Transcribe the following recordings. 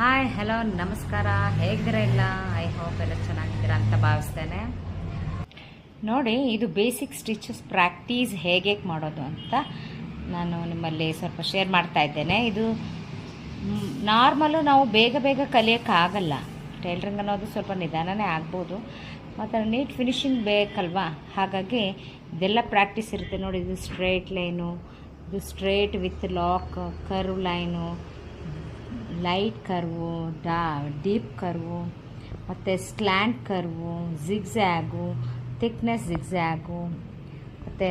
Hi hello ನಮಸ್ಕಾರ, ಹೇಗಿದ್ದೀರಾ? ಇಲ್ಲ ಐ ಹೋಪ್ ಎಲ್ಲ ಚೆನ್ನಾಗಿದ್ದೀರಾ ಅಂತ ಭಾವಿಸ್ತೇನೆ. ನೋಡಿ, ಇದು ಬೇಸಿಕ್ ಸ್ಟಿಚಸ್ ಪ್ರಾಕ್ಟೀಸ್ ಹೇಗೆ ಮಾಡೋದು ಅಂತ ನಾನು ನಿಮ್ಮಲ್ಲಿ ಸ್ವಲ್ಪ ಶೇರ್ ಮಾಡ್ತಾ ಇದ್ದೇನೆ. ಇದು ನಾರ್ಮಲು ನಾವು ಬೇಗ ಬೇಗ ಕಲಿಯೋಕ್ಕಾಗಲ್ಲ. ಟೈಲರಿಂಗ್ ಅನ್ನೋದು ಸ್ವಲ್ಪ ನಿಧಾನನೇ ಆಗ್ಬೋದು, ಮತ್ತು ನೀಟ್ ಫಿನಿಶಿಂಗ್ ಬೇಕಲ್ವಾ. ಹಾಗಾಗಿ ಇದೆಲ್ಲ ಪ್ರಾಕ್ಟೀಸ್ ಇರುತ್ತೆ. ನೋಡಿ, ಇದು ಸ್ಟ್ರೇಟ್ ಲೈನು, ಇದು straight with lock, curve line, light curve, deep curve, ಮತ್ತು slant curve, zigzag, thickness zigzag, ಮತ್ತು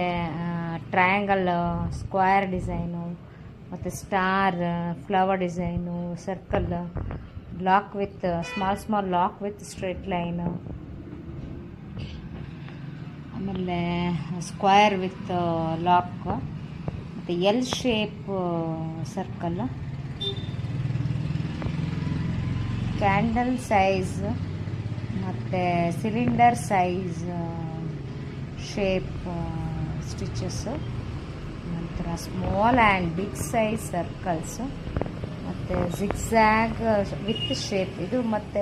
ಟ್ರಯಾಂಗಲ್, ಸ್ಕ್ವೇರ್ ಡಿಸೈನು, ಮತ್ತು star, flower design, circle, lock with small lock with straight line, ಆಮೇಲೆ square with lock, ಮತ್ತು L shape circle, candle size, ಮತ್ತು cylinder size shape stitches, ನಂತರ small and big size circles, ಮತ್ತು zigzag with shape. ಇದು ಮತ್ತು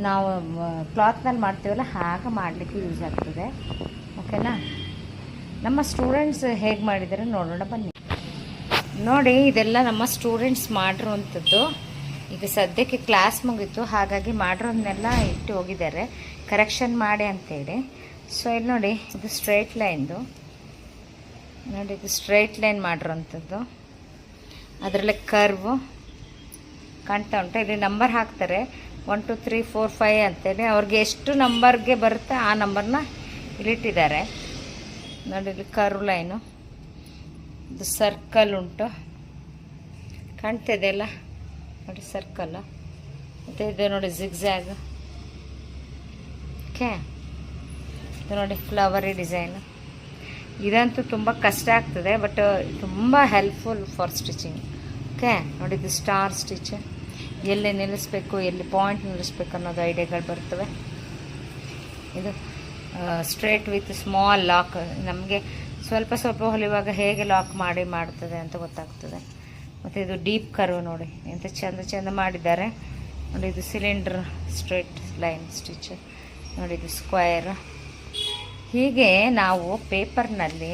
ನಾವು ಕ್ಲಾತ್ನಲ್ಲಿ ಮಾಡ್ತೀವಲ್ಲ ಹಾಗೆ ಮಾಡಲಿಕ್ಕೆ ಯೂಸ್ ಆಗ್ತದೆ. ಓಕೆನಾ? ನಮ್ಮ ಸ್ಟೂಡೆಂಟ್ಸ್ ಹೇಗೆ ಮಾಡಿದ್ದಾರೆ ನೋಡೋಣ ಬನ್ನಿ. ನೋಡಿ, ಇದೆಲ್ಲ ನಮ್ಮ ಸ್ಟೂಡೆಂಟ್ಸ್ ಮಾಡಿರುವಂಥದ್ದು. ಈಗ ಸದ್ಯಕ್ಕೆ ಕ್ಲಾಸ್ ಮುಗೀತು, ಹಾಗಾಗಿ ಮಾಡಿರೋದನ್ನೆಲ್ಲ ಇಟ್ಟು ಹೋಗಿದ್ದಾರೆ ಕರೆಕ್ಷನ್ ಮಾಡಿ ಅಂತೇಳಿ. ಸೊ ಇಲ್ಲಿ ನೋಡಿ, ಇದು ಸ್ಟ್ರೈಟ್ ಲೈನ್ದು. ನೋಡಿ, ಇದು ಸ್ಟ್ರೈಟ್ ಲೈನ್ ಮಾಡಿರೋಂಥದ್ದು. ಅದರಲ್ಲೇ ಕರ್ವು ಕಾಣ್ತಾ ಉಂಟು. ಇಲ್ಲಿ ನಂಬರ್ ಹಾಕ್ತಾರೆ 1 2 3 4 5 ಅಂತೇಳಿ. ಅವ್ರಿಗೆ ಎಷ್ಟು ನಂಬರ್ಗೆ ಬರುತ್ತೆ ಆ ನಂಬರ್ನ ಇಲ್ಲಿಟ್ಟಿದ್ದಾರೆ. ನೋಡಿ, ಇಲ್ಲಿ ಕರ್ವ್ ಲೈನು, ಇದು ಸರ್ಕಲ್ ಉಂಟು, ಕಾಣ್ತಿದೆ ಅಲ್ಲ ನೋಡಿ, ಸರ್ಕಲ್. ಮತ್ತು ಇದು ನೋಡಿ ಜಿಗ್ಜ್ಯಾಗ್. ಓಕೆ, ಇದು ನೋಡಿ ಫ್ಲವರಿ ಡಿಸೈನು. ಇದಂತೂ ತುಂಬ ಕಷ್ಟ ಆಗ್ತದೆ, ಬಟ್ ತುಂಬ ಹೆಲ್ಪ್ಫುಲ್ ಫಾರ್ ಸ್ಟಿಚಿಂಗ್. ಓಕೆ, ನೋಡಿ, ಇದು ಸ್ಟಾರ್ ಸ್ಟಿಚ್. ಎಲ್ಲಿ ನಿಲ್ಲಿಸ್ಬೇಕು, ಎಲ್ಲಿ ಪಾಯಿಂಟ್ ನಿಲ್ಲಿಸ್ಬೇಕು ಅನ್ನೋದು ಐಡಿಯಾಗಳು ಬರ್ತವೆ. ಇದು ಸ್ಟ್ರೇಟ್ ವಿತ್ ಸ್ಮಾಲ್ ಲಾಕ್. ನಮಗೆ ಸ್ವಲ್ಪ ಹೊಲಿವಾಗ ಹೇಗೆ ಲಾಕ್ ಮಾಡ್ತದೆ ಅಂತ ಗೊತ್ತಾಗ್ತದೆ. ಮತ್ತು ಇದು ಡೀಪ್ ಕರ್ವ್. ನೋಡಿ ಎಂತ ಚಂದ ಮಾಡಿದ್ದಾರೆ. ನೋಡಿ, ಇದು ಸಿಲಿಂಡರ್ ಸ್ಟ್ರೇಟ್ ಲೈನ್ ಸ್ಟಿಚ್. ನೋಡಿ, ಇದು ಸ್ಕ್ವೇರ್. ಹೀಗೆ ನಾವು ಪೇಪರ್ನಲ್ಲಿ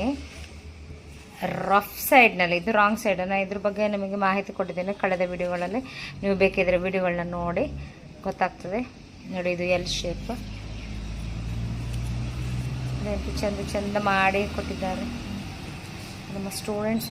ರಫ್ ಸೈಡ್ನಲ್ಲಿ, ಇದು ರಾಂಗ್ ಸೈಡನ್ನು, ಇದ್ರ ಬಗ್ಗೆ ನಿಮಗೆ ಮಾಹಿತಿ ಕೊಟ್ಟಿದ್ದೇನೆ ಕಳೆದ ವಿಡಿಯೋಗಳಲ್ಲಿ. ನೀವು ಬೇಕಿದ್ರೆ ವಿಡಿಯೋಗಳನ್ನ ನೋಡಿ ಗೊತ್ತಾಗ್ತದೆ. ನೋಡಿ, ಇದು ಎಲ್ ಶೇಪ್. ಚಂದ ಮಾಡಿ ಕೊಟ್ಟಿದ್ದಾರೆ ನಮ್ಮ ಸ್ಟೂಡೆಂಟ್ಸ್.